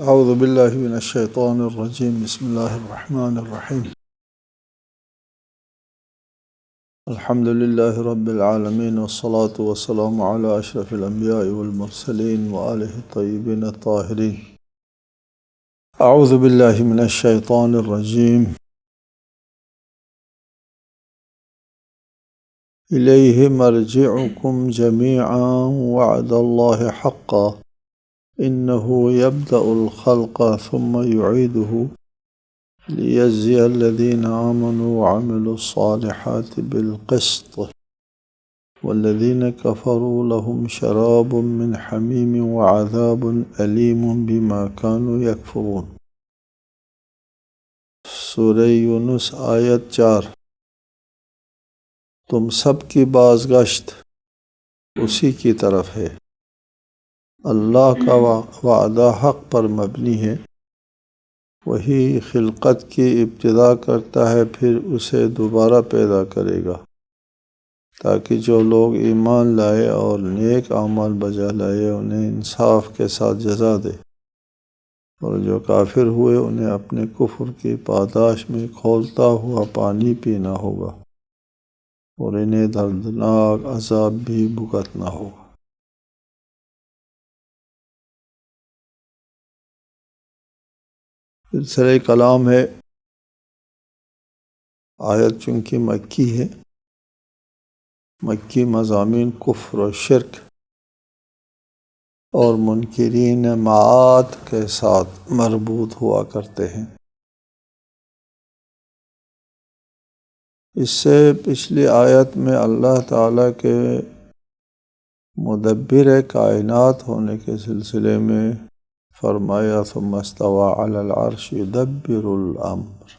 اعوذ باللہ من الشیطان الرجیم بسم اللہ الرحمن الرحیم الحمد للہ رب العالمین والصلاة والسلام علی اشرف الانبیاء والمرسلین وآلہ الطیبین الطاہرین اعوذ باللہ من الشیطان الرجیم الیہ مرجعکم جمیعا وعد اللہ حقا إنه يبدأ الخلق ثم يعيده ليجزي الذين آمنوا وعملوا الصالحات بالقسط والذين كفروا لهم شراب من حميم وعذاب أليم بما كانوا يكفرون۔ سورہ یونس آیت 4۔ تم سب کی بازگشت اسی کی طرف ہے۔ اللہ کا وعدہ حق پر مبنی ہے، وہی خلقت کی ابتدا کرتا ہے پھر اسے دوبارہ پیدا کرے گا تاکہ جو لوگ ایمان لائے اور نیک اعمال بجا لائے انہیں انصاف کے ساتھ جزا دے، اور جو کافر ہوئے انہیں اپنے کفر کی پاداش میں کھولتا ہوا پانی پینا ہوگا اور انہیں دردناک عذاب بھی بھگتنا ہوگا۔ سلسلہ کلام ہے۔ آیت چونکہ مکی ہے، مکی مضامین کفر و شرک اور منکرین معاد کے ساتھ مربوط ہوا کرتے ہیں۔ اس سے پچھلی آیت میں اللہ تعالیٰ کے مدبر کائنات ہونے کے سلسلے میں فرمایا ثم استوى على العرش يدبر الامر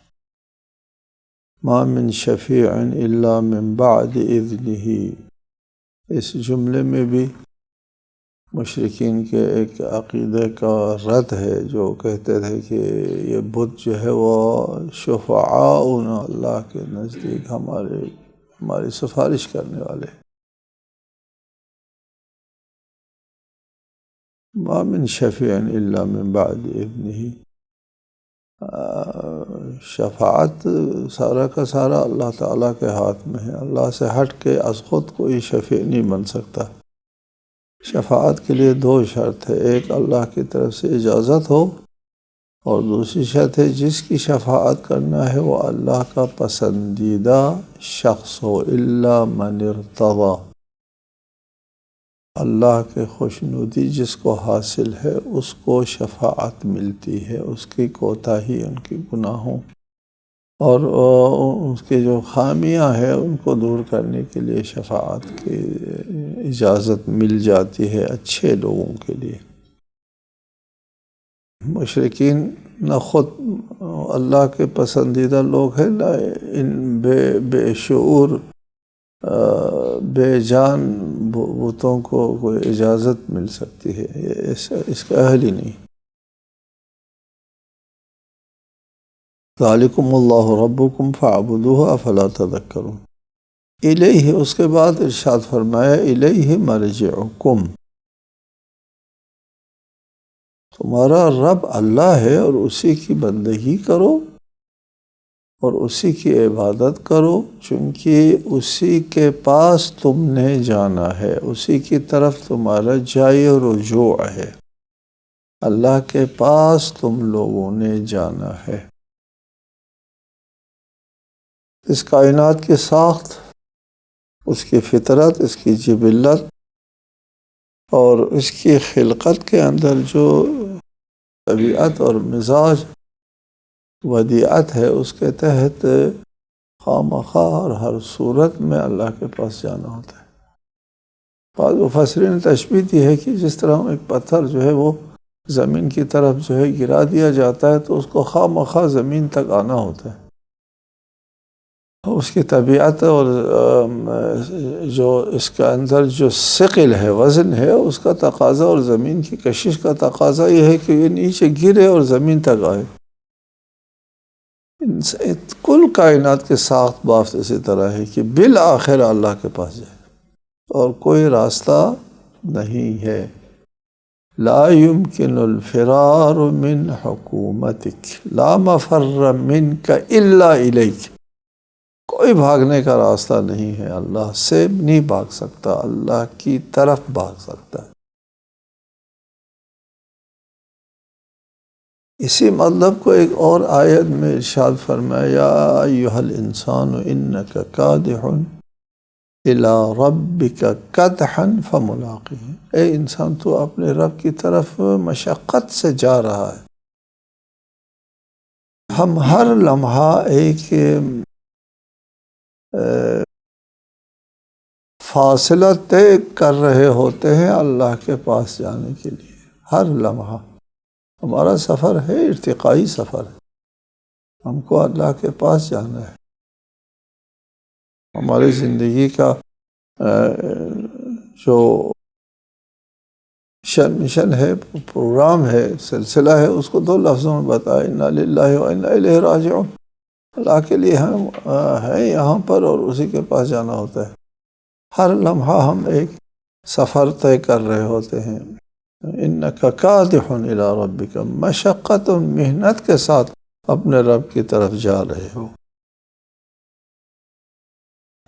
ما من شفیع الا من بعد اذنہ۔ اس جملے میں بھی مشرکین کے ایک عقیدے کا رد ہے جو کہتے تھے کہ یہ بت جو ہے وہ شفعاؤنا، اللہ کے نزدیک ہماری سفارش کرنے والے۔ ما من شفیع الا من بعد اذنہ، شفاعت سارا کا سارا اللہ تعالیٰ کے ہاتھ میں ہے۔ اللہ سے ہٹ کے از خود کوئی شفیع نہیں بن سکتا۔ شفاعت کے لیے دو شرط ہے، ایک اللہ کی طرف سے اجازت ہو، اور دوسری شرط ہے جس کی شفاعت کرنا ہے وہ اللہ کا پسندیدہ شخص ہو۔ الا من ارتضی، اللہ کے خوشنودی جس کو حاصل ہے اس کو شفاعت ملتی ہے، اس کی کوتاہی، ان کی گناہوں اور اس کے جو خامیاں ہیں ان کو دور کرنے کے لیے شفاعت کی اجازت مل جاتی ہے اچھے لوگوں کے لیے۔ مشرکین نہ خود اللہ کے پسندیدہ لوگ ہیں، نہ ان بے شعور بے جان بتوں کو کوئی اجازت مل سکتی ہے، اس کا اہل ہی نہیں۔ ذالکم اللہ ربکم فاعبدوہ افلا تذکرون۔ الیہ، اس کے بعد ارشاد فرمایا الیہ مرجعکم، تمہارا رب اللہ ہے اور اسی کی بندگی کرو اور اسی کی عبادت کرو، چونکہ اسی کے پاس تم نے جانا ہے، اسی کی طرف تمہارا جائے رجوع ہے، اللہ کے پاس تم لوگوں نے جانا ہے۔ اس کائنات کی ساخت، اس کی فطرت، اس کی جبلت اور اس کی خلقت کے اندر جو طبیعت اور مزاج ودیعت ہے، اس کے تحت خواہ اور ہر صورت میں اللہ کے پاس جانا ہوتا ہے۔ بعض مفسرین نے تشبیہ دی ہے کہ جس طرح ایک پتھر جو ہے وہ زمین کی طرف جو ہے گرا دیا جاتا ہے تو اس کو خواہ زمین تک آنا ہوتا ہے۔ اس کی طبیعت اور جو اس کے اندر جو ثقل ہے، وزن ہے، اس کا تقاضا اور زمین کی کشش کا تقاضا یہ ہے کہ یہ نیچے گرے اور زمین تک آئے۔ کل کائنات کے ساخت بافت اسی طرح ہے کہ بالآخر اللہ کے پاس جائے اور کوئی راستہ نہیں ہے۔ لا يمكن الفرار من حکومتک لا مفر منک الا الیک، کوئی بھاگنے کا راستہ نہیں ہے اللہ سے، نہیں بھاگ سکتا، اللہ کی طرف بھاگ سکتا ہے۔ اسی مطلب کو ایک اور آیت میں ارشاد فرمایا، یا ایھا الانسان انک کادح الی ربک کدحا فملاقیہ، اے انسان تو اپنے رب کی طرف مشقت سے جا رہا ہے۔ ہم ہر لمحہ ایک فاصلہ طے کر رہے ہوتے ہیں اللہ کے پاس جانے کے لیے۔ ہر لمحہ ہمارا سفر ہے، ارتقائی سفر ہے، ہم کو اللہ کے پاس جانا ہے۔ ہماری زندگی کا جو مشن ہے، پروگرام ہے، سلسلہ ہے، اس کو 2 لفظوں میں بتایا، انا للہ و انا الیہ راجعون۔ اللہ کے لیے ہم ہیں یہاں پر اور اسی کے پاس جانا ہوتا ہے۔ ہر لمحہ ہم ایک سفر طے کر رہے ہوتے ہیں۔ انک کادح الی ربک، مشقت و محنت کے ساتھ اپنے رب کی طرف جا رہے ہو۔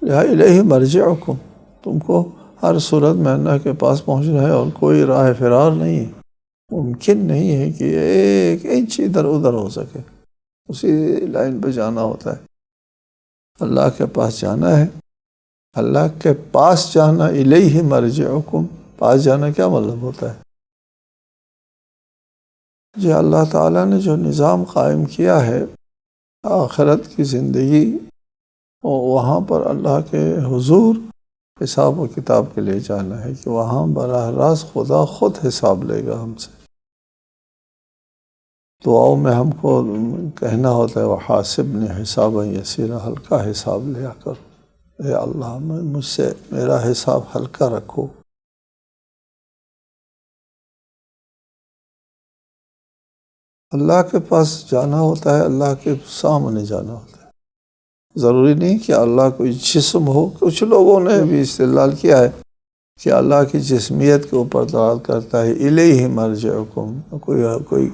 الیہ مرجعکم، تم کو ہر صورت میں اللہ کے پاس پہنچنا ہے اور کوئی راہ فرار نہیں ہے۔ ممکن نہیں ہے کہ ایک انچ ادھر ادھر ہو سکے، اسی لائن پہ جانا ہوتا ہے۔ اللہ کے پاس جانا ہے، اللہ کے پاس جانا، الیہ مرجعکم، پاس جانا کیا مطلب ہوتا ہے؟ جو اللہ تعالیٰ نے جو نظام قائم کیا ہے آخرت کی زندگی، وہاں پر اللہ کے حضور حساب و کتاب کے لیے جانا ہے، کہ وہاں براہ راست خدا خود حساب لے گا ہم سے۔ دعاؤں میں ہم کو کہنا ہوتا ہے وحاسبنی حسابا یسیرا، ہلکا حساب لیا کرو، اے اللہ مجھ سے میرا حساب ہلکا رکھو۔ اللہ کے پاس جانا ہوتا ہے، اللہ کے سامنے جانا ہوتا ہے۔ ضروری نہیں کہ اللہ کوئی جسم ہو۔ کچھ لوگوں نے بھی استدلال کیا ہے کہ اللہ کی جسمیت کے اوپر دلالت کرتا ہے، الیہ مرجعکم، کوئی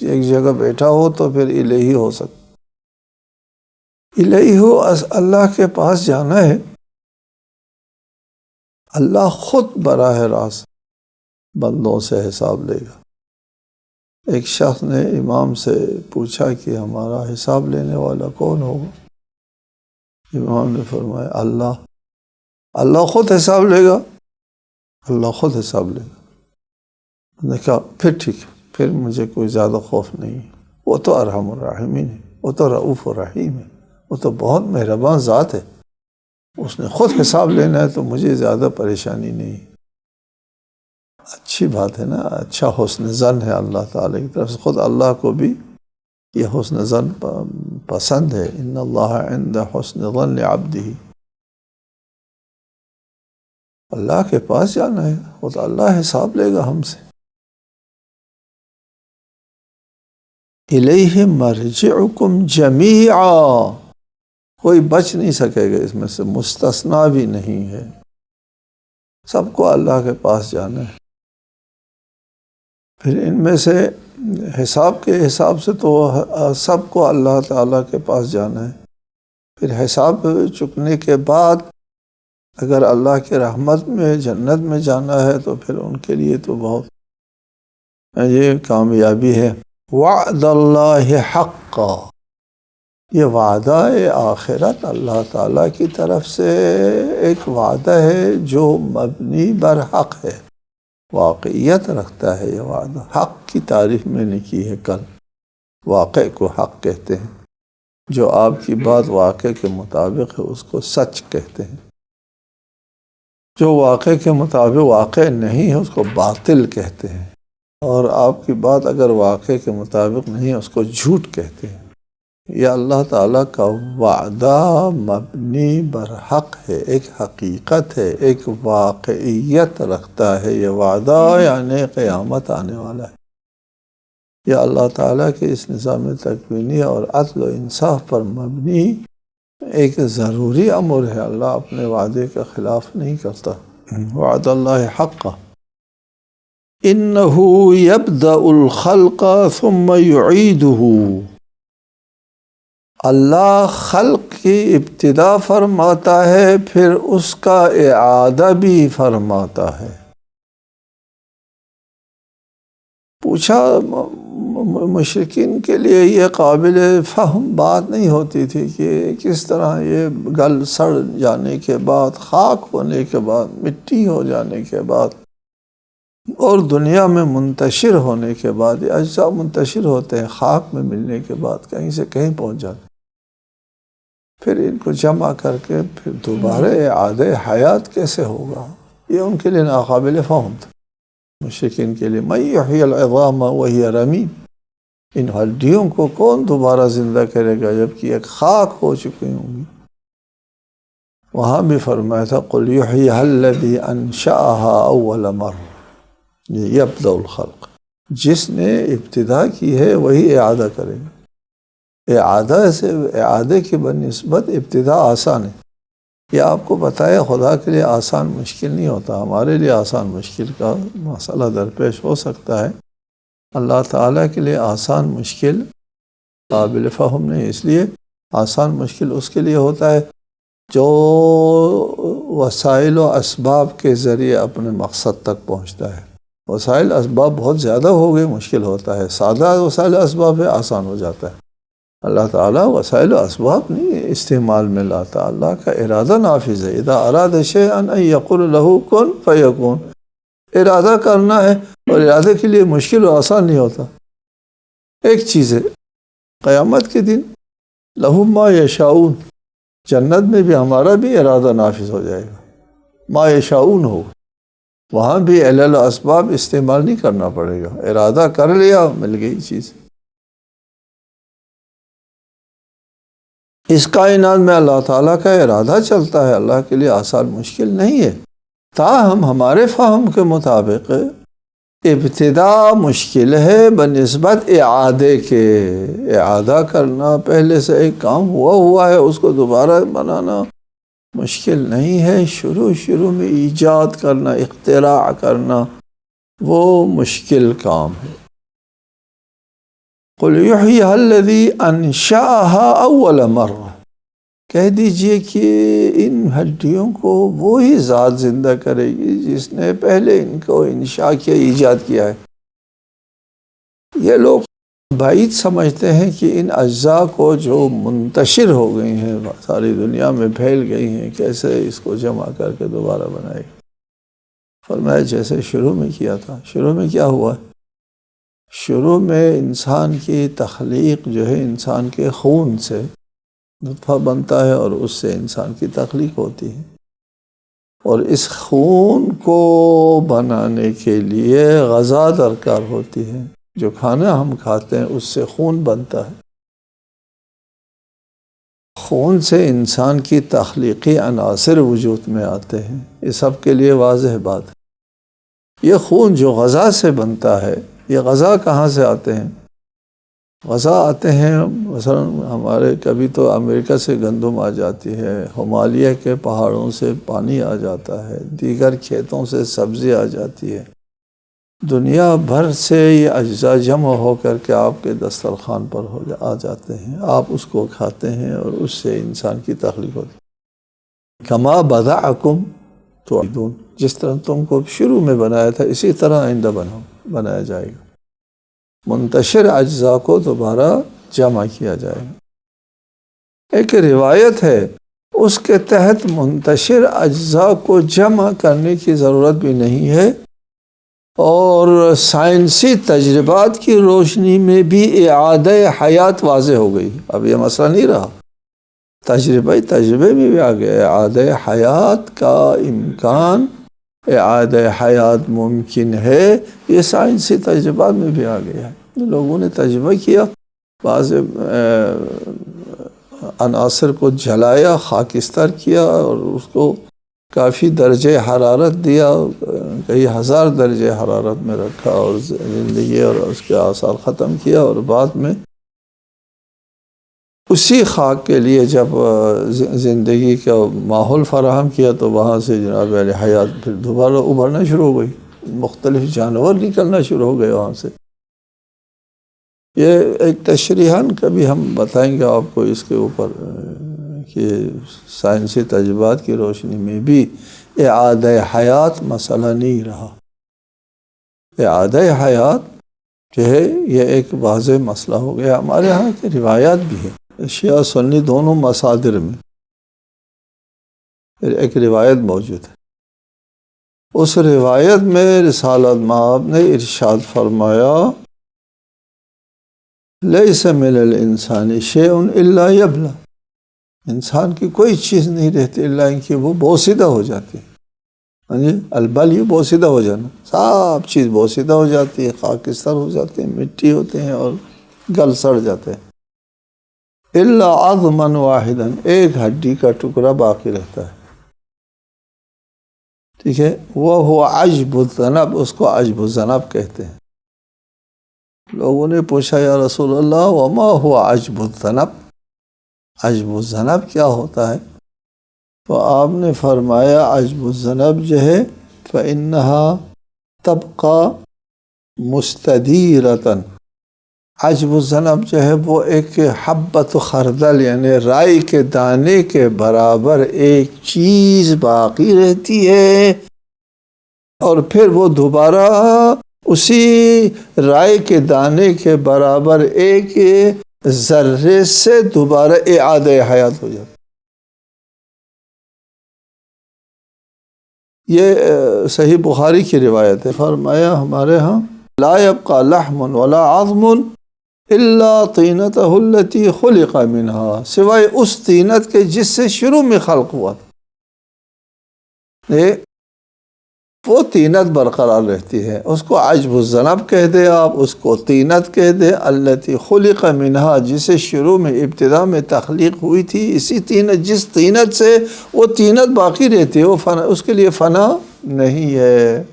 ایک جگہ بیٹھا ہو تو پھر الیہ ہو سکتا، الیہ ہو، اللہ کے پاس جانا ہے۔ اللہ خود براہ راست بندوں سے حساب لے گا۔ ایک شخص نے امام سے پوچھا کہ ہمارا حساب لینے والا کون ہوگا؟ امام نے فرمایا اللہ خود حساب لے گا، اللہ خود حساب لے گا۔ میں نے کہا پھر ٹھیک ہے، پھر مجھے کوئی زیادہ خوف نہیں ہے، وہ تو ارحم الراحمین ہے، وہ تو رؤوف الرحیم ہے، وہ تو بہت مہربان ذات ہے، اس نے خود حساب لینا ہے تو مجھے زیادہ پریشانی نہیں۔ اچھی بات ہے نا، اچھا حسن ظن ہے اللہ تعالیٰ کی طرف سے، خود اللہ کو بھی یہ حسن ظن پسند ہے، ان اللہ عند حسن ظن عبدہ۔ اللہ کے پاس جانا ہے، خود اللہ حساب لے گا ہم سے۔ الیہ مرجعکم جمیعا، کوئی بچ نہیں سکے گا اس میں سے، مستثنا بھی نہیں ہے، سب کو اللہ کے پاس جانا ہے۔ پھر ان میں سے حساب کے حساب سے تو سب کو اللہ تعالیٰ کے پاس جانا ہے۔ پھر حساب چکنے کے بعد اگر اللہ کے رحمت میں جنت میں جانا ہے تو پھر ان کے لیے تو بہت یہ کامیابی ہے۔ وعد اللہ حقا، یہ وعدہ آخرت اللہ تعالیٰ کی طرف سے ایک وعدہ ہے جو مبنی بر حق ہے، واقعیت رکھتا ہے۔ یہ وعدہ حق کی تعریف میں نے کی ہے کل، واقع کو حق کہتے ہیں، جو آپ کی بات واقع کے مطابق ہے اس کو سچ کہتے ہیں، جو واقع کے مطابق واقع نہیں ہے اس کو باطل کہتے ہیں، اور آپ کی بات اگر واقع کے مطابق نہیں ہے اس کو جھوٹ کہتے ہیں۔ یہ اللہ تعالیٰ کا وعدہ مبنی بر حق ہے، ایک حقیقت ہے، ایک واقعیت رکھتا ہے۔ یہ وعدہ یعنی قیامت آنے والا ہے۔ یہ اللہ تعالیٰ کے اس نظام تکوینی اور عدل و انصاف پر مبنی ایک ضروری امر ہے۔ اللہ اپنے وعدے کا خلاف نہیں کرتا۔ وعد اللہ حقا۔ انہ یبدأ الخلق ثم یعیدہ، اللہ خلق کی ابتدا فرماتا ہے پھر اس کا اعادہ بھی فرماتا ہے۔ پوچھا، مشرکین کے لیے یہ قابل فہم بات نہیں ہوتی تھی کہ کس طرح یہ گل سڑ جانے کے بعد، خاک ہونے کے بعد، مٹی ہو جانے کے بعد اور دنیا میں منتشر ہونے کے بعد، یہ اجزاء منتشر ہوتے ہیں خاک میں ملنے کے بعد، کہیں سے کہیں پہنچ جاتے، پھر ان کو جمع کر کے پھر دوبارہ اعادہ حیات کیسے ہوگا؟ یہ ان کے لیے ناقابل فہم تھا، مشرکین کے لیے۔ من یحیی العظام وہی رمیم، ان ہڈیوں کو کون دوبارہ زندہ کرے گا جبکہ ایک خاک ہو چکی ہوں گی؟ وہاں بھی فرمایا تھا قل یحییھا الذی انشأھا اول مرہ، یبدأ الخلق، جس نے ابتدا کی ہے وہی اعادہ کرے گا۔ اعادے کی بنسبت ابتدا آسان ہے۔ یہ آپ کو بتایا خدا کے لیے آسان مشکل نہیں ہوتا، ہمارے لیے آسان مشکل کا مسئلہ درپیش ہو سکتا ہے، اللہ تعالیٰ کے لیے آسان مشکل قابل فہم نہیں۔ اس لیے آسان مشکل اس کے لیے ہوتا ہے جو وسائل و اسباب کے ذریعے اپنے مقصد تک پہنچتا ہے۔ وسائل اسباب بہت زیادہ ہو گئے مشکل ہوتا ہے، سادہ وسائل اسباب ہے آسان ہو جاتا ہے۔ اللہ تعالیٰ وسائل و اسباب نہیں استعمال میں لاتا، اللہ کا ارادہ نافذ ہے۔ اذا اراد شیئا ان یقول له کن فیکون، ارادہ کرنا ہے اور ارادے کے لیے مشکل و آسان نہیں ہوتا۔ ایک چیز ہے قیامت کے دن لہم ما یشاؤون، جنت میں بھی ہمارا بھی ارادہ نافذ ہو جائے گا، ما یشاؤون ہو، وہاں بھی علل و اسباب استعمال نہیں کرنا پڑے گا، ارادہ کر لیا مل گئی چیز۔ اس کائنات میں اللہ تعالیٰ کا ارادہ چلتا ہے، اللہ کے لیے آسان مشکل نہیں ہے، تاہم ہمارے فہم کے مطابق ابتدا مشکل ہے بنسبت اعادے کے۔ اعادہ کرنا، پہلے سے ایک کام ہوا ہے اس کو دوبارہ بنانا مشکل نہیں ہے، شروع میں ایجاد کرنا، اختراع کرنا وہ مشکل کام ہے۔ قل یحییھا الذی انشأھا اول مرہ، کہہ دیجئے کہ ان ہڈیوں کو وہی ذات زندہ کرے گی جس نے پہلے ان کو انشاء کیا، ایجاد کیا ہے۔ یہ لوگ بعید سمجھتے ہیں کہ ان اجزاء کو جو منتشر ہو گئی ہیں ساری دنیا میں پھیل گئی ہیں، کیسے اس کو جمع کر کے دوبارہ بنائے گی؟ فرمایا جیسے شروع میں کیا تھا۔ شروع میں کیا ہوا؟ شروع میں انسان کی تخلیق جو ہے انسان کے خون سے نطفہ بنتا ہے اور اس سے انسان کی تخلیق ہوتی ہے، اور اس خون کو بنانے کے لیے غذا درکار ہوتی ہے، جو کھانا ہم کھاتے ہیں اس سے خون بنتا ہے۔ خون سے انسان کی تخلیقی عناصر وجود میں آتے ہیں، یہ سب کے لیے واضح بات ہے۔ یہ خون جو غذا سے بنتا ہے، یہ غذا کہاں سے آتے ہیں؟ غذا آتے ہیں مثلا ہمارے کبھی تو امریکہ سے گندم آ جاتی ہے، ہمالیہ کے پہاڑوں سے پانی آ جاتا ہے، دیگر کھیتوں سے سبزی آ جاتی ہے، دنیا بھر سے یہ اجزاء جمع ہو کر کے آپ کے دسترخوان پر آ جاتے ہیں، آپ اس کو کھاتے ہیں اور اس سے انسان کی تخلیق ہوتی ہے۔ کما بدأکم تعیدون، جس طرح تم کو شروع میں بنایا تھا اسی طرح آئندہ بنایا جائے گا، منتشر اجزاء کو دوبارہ جمع کیا جائے گا۔ ایک روایت ہے اس کے تحت منتشر اجزاء کو جمع کرنے کی ضرورت بھی نہیں ہے، اور سائنسی تجربات کی روشنی میں بھی اعادہ حیات واضح ہو گئی۔ اب یہ مسئلہ نہیں رہا، تجربے میں بھی آ گیا اعادہ حیات کا امکان، اعادہ حیات ممکن ہے، یہ سائنسی تجربات میں بھی آ گیا ہے۔ لوگوں نے تجربہ کیا، بعض عناصر کو جلایا، خاکستر کیا اور اس کو کافی درجہ حرارت دیا، کئی ہزار درجہ حرارت میں رکھا اور زندگی اور اس کے آثار ختم کیا، اور بعد میں اسی خاک کے لیے جب زندگی کا ماحول فراہم کیا تو وہاں سے جناب علیہ حیات پھر دوبارہ ابھرنا شروع ہو گئی۔ مختلف جانور نکلنا شروع ہو گئے وہاں سے۔ یہ ایک تشریحاً کبھی ہم بتائیں گے آپ کو اس کے اوپر کہ سائنسی تجربات کی روشنی میں بھی اعادہ حیات مسئلہ نہیں رہا۔ اعادہ حیات جو ہے یہ ایک واضح مسئلہ ہو گیا۔ ہمارے ہاں کی روایات بھی ہے، شیعہ سنی دونوں مصادر میں ایک روایت موجود ہے۔ اس روایت میں رسالت مآب نے ارشاد فرمایا لیس من الانسان شیء الا یبلا، انسان کی کوئی چیز نہیں رہتی الا کہ وہ بوسیدہ ہو جاتی ہے۔ ہاں جی، البلی بوسیدہ ہو جانا، سب چیز بوسیدہ ہو جاتی ہے، خاکستر ہو جاتے ہیں، مٹی ہوتے ہیں اور گل سڑ جاتے ہیں۔ الا عظما واحدا، ایک ہڈی کا ٹکڑا باقی رہتا ہے، ٹھیک ہے، وہ عجب الذنب، اس کو عجب الذنب کہتے ہیں۔ لوگوں نے پوچھا یا رسول اللہ وما هو عجب الذنب، عجب الذنب کیا ہوتا ہے؟ تو آپ نے فرمایا عجب الذنب جو ہے فإنها تبقى مستدیرة، عجب الذنب جو ہے وہ ایک حبۃ خردل یعنی رائی کے دانے کے برابر ایک چیز باقی رہتی ہے، اور پھر وہ دوبارہ اسی رائی کے دانے کے برابر ایک ذرے سے دوبارہ اعادہ حیات ہو جاتا۔ یہ صحیح بخاری کی روایت ہے۔ فرمایا ہمارے ہاں لا يبقى لحم ولا عظم الا طینتہ التي خلق منها، سوائے اس طینت کے جس سے شروع میں خلق ہوا تھا، وہ طینت برقرار رہتی ہے۔ اس کو عجب الذنب کہہ دے آپ، اس کو طینت کہہ دے، التي خلق منها، جسے شروع میں ابتدا میں تخلیق ہوئی تھی، اسی طینت، جس طینت سے وہ طینت باقی رہتی ہے، وہ فنا، اس کے لیے فنا نہیں ہے،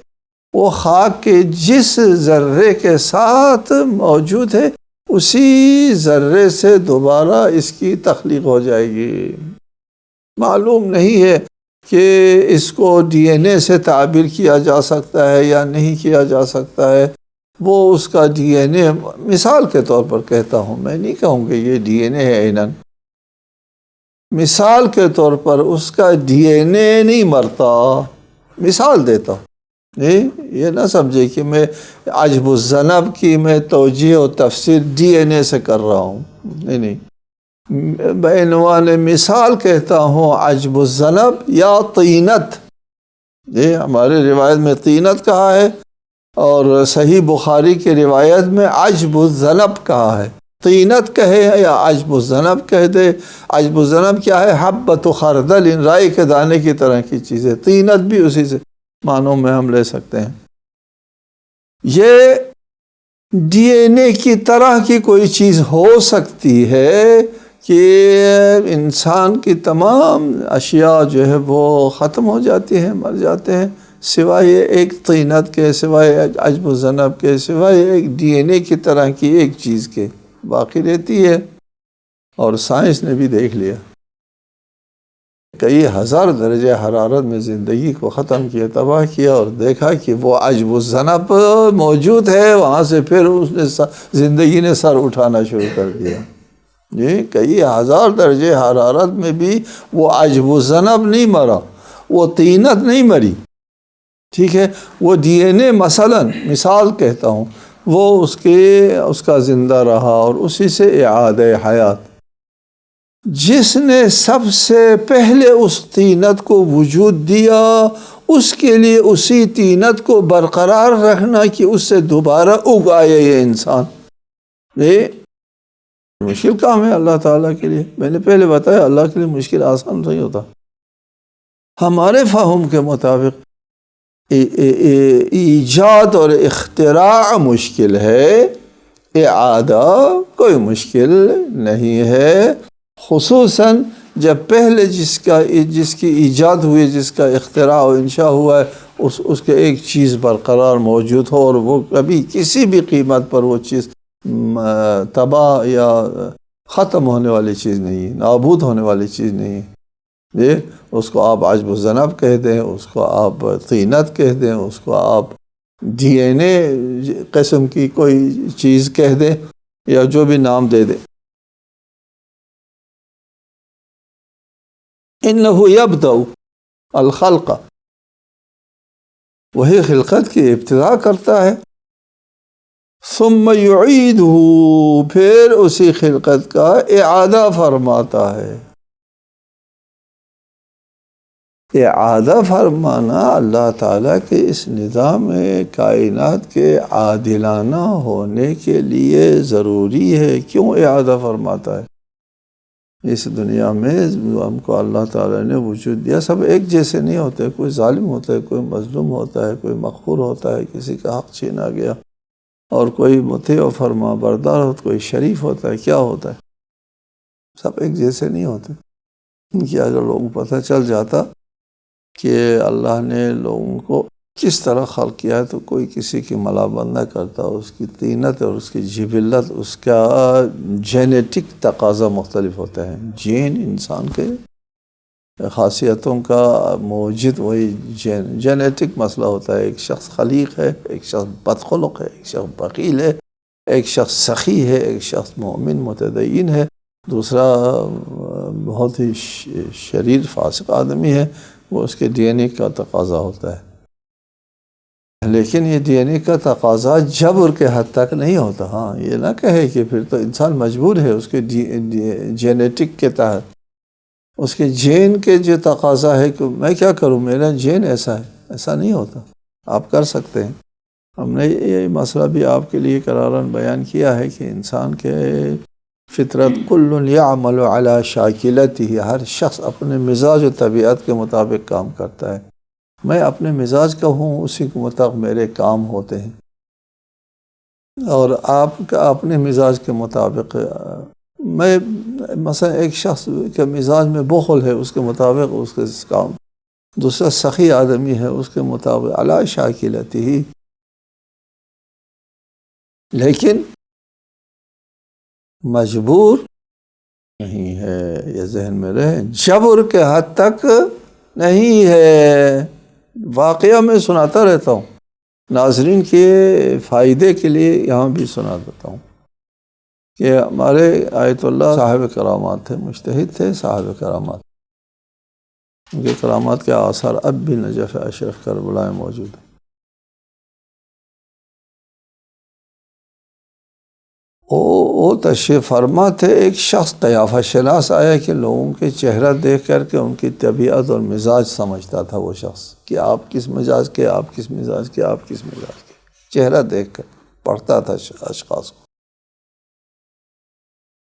وہ خاک کے جس ذرے کے ساتھ موجود ہے اسی ذرے سے دوبارہ اس کی تخلیق ہو جائے گی۔ معلوم نہیں ہے کہ اس کو ڈی این اے سے تعبیر کیا جا سکتا ہے یا نہیں کیا جا سکتا ہے، وہ اس کا ڈی این اے، مثال کے طور پر کہتا ہوں، میں نہیں کہوں کہ یہ ڈی این اے ہے عیناً، مثال کے طور پر اس کا ڈی این اے نہیں مرتا، مثال دیتا ہوں، یہ نہ سمجھے کہ میں عجب الذنب کی میں توجیہ و تفسیر ڈی این اے سے کر رہا ہوں، نہیں، بعنوان مثال کہتا ہوں عجب الذنب یا طینت۔ یہ ہمارے روایت میں طینت کہا ہے اور صحیح بخاری کی روایت میں عجب الذنب کہا ہے۔ طینت کہے یا عجب الذنب کہہ دے، عجب الذنب کیا ہے؟ حبۃ خردل، ان رائی کے دانے کی طرح کی چیزیں، طینت بھی اسی سے معنوں میں ہم لے سکتے ہیں۔ یہ ڈی این اے کی طرح کی کوئی چیز ہو سکتی ہے کہ انسان کی تمام اشیاء جو ہے وہ ختم ہو جاتی ہیں، مر جاتے ہیں، سوائے ایک طینت کے، سوائے عجب الذنب کے، سوائے ایک ڈی این اے کی طرح کی ایک چیز کے باقی رہتی ہے۔ اور سائنس نے بھی دیکھ لیا، کئی ہزار درجہ حرارت میں زندگی کو ختم کیا، تباہ کیا، اور دیکھا کہ وہ عجب الذنب موجود ہے، وہاں سے پھر اس نے زندگی نے سر اٹھانا شروع کر دیا۔ جی، کئی ہزار درجہ حرارت میں بھی وہ عجب الذنب نہیں مرا، وہ طینت نہیں مری، ٹھیک ہے، وہ ڈی این اے مثال کہتا ہوں، وہ اس کا زندہ رہا، اور اسی سے اعادہ حیات۔ جس نے سب سے پہلے اس طینت کو وجود دیا، اس کے لیے اسی طینت کو برقرار رکھنا کہ اس سے دوبارہ اگ آئے یہ انسان، یہ مشکل کام ہے اللہ تعالیٰ کے لیے۔ میں نے پہلے بتایا اللہ کے لیے مشکل آسان نہیں ہوتا۔ ہمارے فہم کے مطابق ایجاد اور اختراع مشکل ہے، اعادہ کوئی مشکل نہیں ہے، خصوصاً جب پہلے جس کی ایجاد ہوئی، جس کا اختراع و انشاء ہوا ہے، اس کے ایک چیز برقرار موجود ہو، اور وہ کبھی کسی بھی قیمت پر وہ چیز تباہ یا ختم ہونے والی چیز نہیں ہے، نابود ہونے والی چیز نہیں ہے۔ اس کو آپ عجب الذنب کہہ دیں، اس کو آپ طینت کہہ دیں، اس کو آپ ڈی این اے قسم کی کوئی چیز کہہ دے یا جو بھی نام دے دے. انه یبدأ الخلق، وہی خلقت کی ابتدا کرتا ہے. ثم یعیدہ، پھر اسی خلقت کا اعادہ فرماتا ہے. اعادہ فرمانا اللہ تعالیٰ کے اس نظام کائنات کے عادلانہ ہونے کے لیے ضروری ہے. کیوں اعادہ فرماتا ہے؟ اس دنیا میں ہم کو اللہ تعالیٰ نے وجود دیا، سب ایک جیسے نہیں ہوتے. کوئی ظالم ہوتا ہے، کوئی مظلوم ہوتا ہے، کوئی مقہور ہوتا ہے، کسی کا حق چھینا گیا، اور کوئی مطیع و فرما بردار ہوتا، کوئی شریف ہوتا ہے. کیا ہوتا ہے؟ سب ایک جیسے نہیں ہوتے. کہ اگر لوگوں کو پتہ چل جاتا کہ اللہ نے لوگوں کو کس طرح خلق کیا ہے تو کوئی کسی کی ملامت نہ کرتا. اس کی طینت اور اس کی جبلت، اس کا جینیٹک تقاضا مختلف ہوتا ہے. جین انسان کے خاصیتوں کا موجد وہی جینیٹک مسئلہ ہوتا ہے. ایک شخص خلیق ہے، ایک شخص بدخلق ہے، ایک شخص بخیل ہے، ایک شخص سخی ہے، ایک شخص مومن متدین ہے، دوسرا بہت ہی شریر فاسق آدمی ہے. وہ اس کے ڈی این اے کا تقاضا ہوتا ہے. لیکن یہ ڈی این اے کا تقاضا جبر کے حد تک نہیں ہوتا. ہاں یہ نہ کہے کہ پھر تو انسان مجبور ہے اس کے جینیٹک کے تحت، اس کے جین کے جو تقاضا ہے کہ میں کیا کروں، میرا جین ایسا ہے. ایسا نہیں ہوتا. آپ کر سکتے ہیں. ہم نے یہ مسئلہ بھی آپ کے لیے قراراً بیان کیا ہے کہ انسان کے فطرت کل یعمل علی شاکلتہ، ہر شخص اپنے مزاج و طبیعت کے مطابق کام کرتا ہے. میں اپنے مزاج کا ہوں، اسی کے مطابق میرے کام ہوتے ہیں. اور آپ کا اپنے مزاج کے مطابق، میں مثلا ایک شخص کے مزاج میں بخل ہے، اس کے مطابق اس کے کام. دوسرا سخی آدمی ہے، اس کے مطابق علی شاکلتہ. لیکن مجبور نہیں ہے، یہ ذہن میں رہے. جبر کے حد تک نہیں ہے. واقعہ میں سناتا رہتا ہوں، ناظرین کے فائدے کے لیے یہاں بھی سنا دیتا ہوں کہ ہمارے آیت اللہ صاحب کرامات تھے، مجتہد تھے، صاحب کرامات. ان کے کرامات کے آثار اب بھی نجف اشرف کربلا میں موجود ہیں. وہ تشریف فرما تھے. ایک شخص قیافہ شناس آیا کہ لوگوں کے چہرہ دیکھ کر کے ان کی طبیعت اور مزاج سمجھتا تھا. وہ شخص کہ آپ کس مزاج کے، آپ کس مزاج کے، آپ کس مزاج کے، چہرہ دیکھ کر پڑھتا تھا اشخاص کو.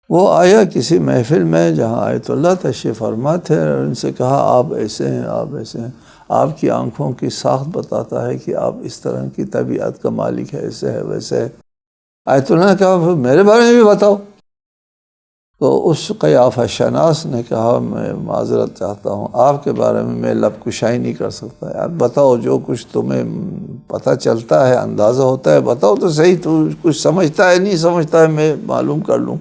وہ آیا کسی محفل میں جہاں آیت اللہ تشریف فرما تھے، اور ان سے کہا آپ ایسے ہیں، آپ ایسے ہیں. آپ کی آنکھوں کی ساخت بتاتا ہے کہ آپ اس طرح کی طبیعت کا مالک ہے، ایسے ہے ویسے ہے. آیت اللہ نے کہا میرے بارے میں بھی بتاؤ. تو اس قیافہ شناس نے کہا میں معذرت چاہتا ہوں، آپ کے بارے میں لب کشائی نہیں کر سکتا. یار بتاؤ، جو کچھ تمہیں پتہ چلتا ہے، اندازہ ہوتا ہے، بتاؤ تو صحیح. تو کچھ سمجھتا ہے نہیں سمجھتا ہے، میں معلوم کر لوں.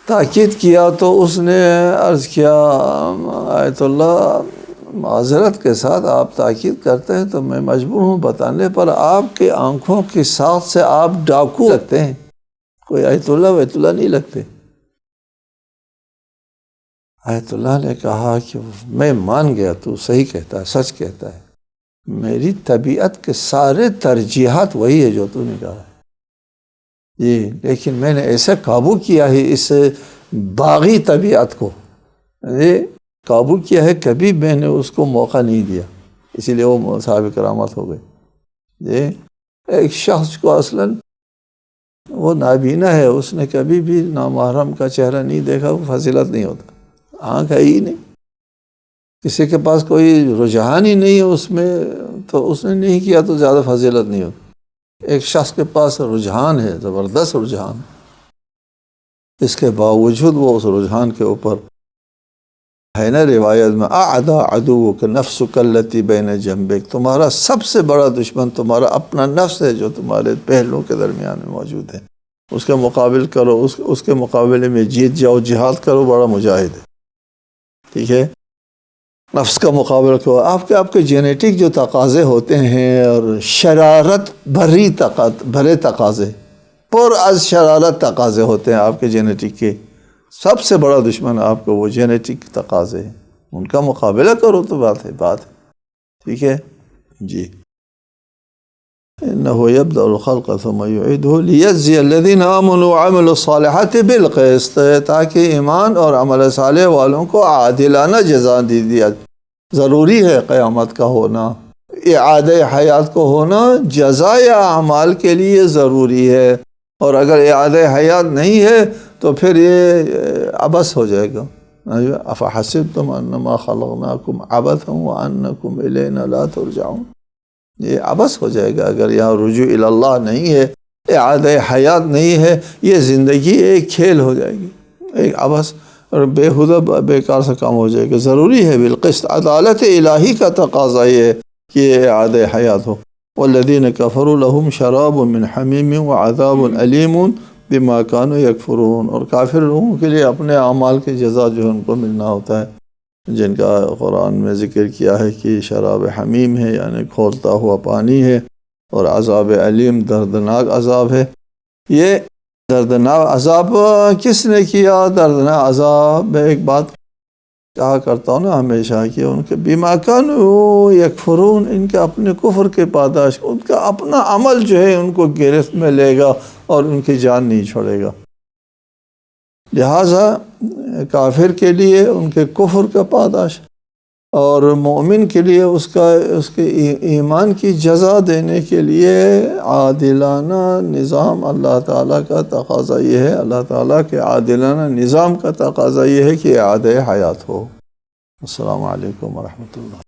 تاکید کیا تو اس نے عرض کیا آیت اللہ معذرت کے ساتھ آپ تاکید کرتے ہیں تو میں مجبور ہوں بتانے پر. آپ کے آنکھوں کی ساخت سے آپ ڈاکو لگتے ہیں، کوئی آیت اللہ نہیں لگتے. آیت اللہ نے کہا کہ میں مان گیا، تو صحیح کہتا ہے، سچ کہتا ہے. میری طبیعت کے سارے ترجیحات وہی ہے جو تو نے کہا ہے جی، لیکن میں نے ایسا قابو کیا ہے اس باغی طبیعت کو، قابو کیا ہے. کبھی میں نے اس کو موقع نہیں دیا، اسی لیے وہ صاحب کرامت ہو گئے. جی ایک شخص کو اصلاً وہ نابینا ہے، اس نے کبھی بھی نامحرم کا چہرہ نہیں دیکھا، وہ فضیلت نہیں ہوتا. آنکھ ہے ہی نہیں، کسی کے پاس کوئی رجحان ہی نہیں ہے اس میں، تو اس نے نہیں کیا تو زیادہ فضیلت نہیں ہوتی. ایک شخص کے پاس رجحان ہے، زبردست رجحان، اس کے باوجود وہ اس رجحان کے اوپر ہے نا. روایت میں اعدى عدوك نفسك التي بين جنبك، تمہارا سب سے بڑا دشمن تمہارا اپنا نفس ہے جو تمہارے پہلوؤں کے درمیان میں موجود ہے. اس کا مقابل کرو، اس کے مقابلے میں جیت جاؤ، جہاد کرو، بڑا مجاہد ہے. ٹھیک ہے. نفس کا مقابلہ کرو. آپ کے جینیٹک جو تقاضے ہوتے ہیں اور شرارت بھرے تقاضے، پر از شرارت تقاضے ہوتے ہیں آپ کے جینیٹک کے. سب سے بڑا دشمن آپ کو وہ جینیٹک تقاضے ہیں، ان کا مقابلہ کرو تو بات ہے. ٹھیک ہے جی. انه يبدأ الخلق ثم يعيده ليجزي الذين آمنوا وعملوا الصالحات بالقسط، تاکہ ایمان اور عمل صالح والوں کو عادلانہ جزا دیا. ضروری ہے قیامت کا ہونا، اعادہ حیات کو ہونا جزائے اعمال کے لیے ضروری ہے. اور اگر اعادہ حیات نہیں ہے تو پھر یہ عبث ہو جائے گا. افحسبتم انما خلقناکم عبثا وانکم الینا لا ترجعون، یہ عبث ہو جائے گا اگر یہاں رجوع الی اللہ نہیں ہے، اعادہ حیات نہیں ہے. یہ زندگی ایک کھیل ہو جائے گی، ایک عبث اور بےہودہ بیکار سے کام ہو جائے گا. ضروری ہے بالقسط، عدالت الہی کا تقاضا یہ ہے کہ یہ اعادہ حیات ہو. والذین کفروا لهم شراب من حمیم وعذاب علیم بما كانوا یکفرون، اور کافر لوگوں کے لیے اپنے اعمال کی جزا جو ہے ان کو ملنا ہوتا ہے، جن کا قرآن میں ذکر کیا ہے کہ شراب حمیم ہے یعنی کھولتا ہوا پانی ہے، اور عذاب علیم دردناک عذاب ہے. یہ دردناک عذاب کس نے کیا؟ دردناک عذاب میں ایک بات کہا کرتا ہوں نا ہمیشہ کہ ان کے بما کانوا یکفرون، ان کے اپنے کفر کے پاداش، ان کا اپنا عمل جو ہے ان کو گرفت میں لے گا اور ان کی جان نہیں چھوڑے گا. لہٰذا کافر کے لیے ان کے کفر کا پاداش، اور مومن کے لیے اس کے ایمان کی جزا دینے کے لیے عادلانہ نظام اللہ تعالیٰ کا تقاضا یہ ہے. اللہ تعالیٰ کے عادلانہ نظام کا تقاضا یہ ہے کہ اعادہ حیات ہو. السلام علیکم ورحمۃ اللہ.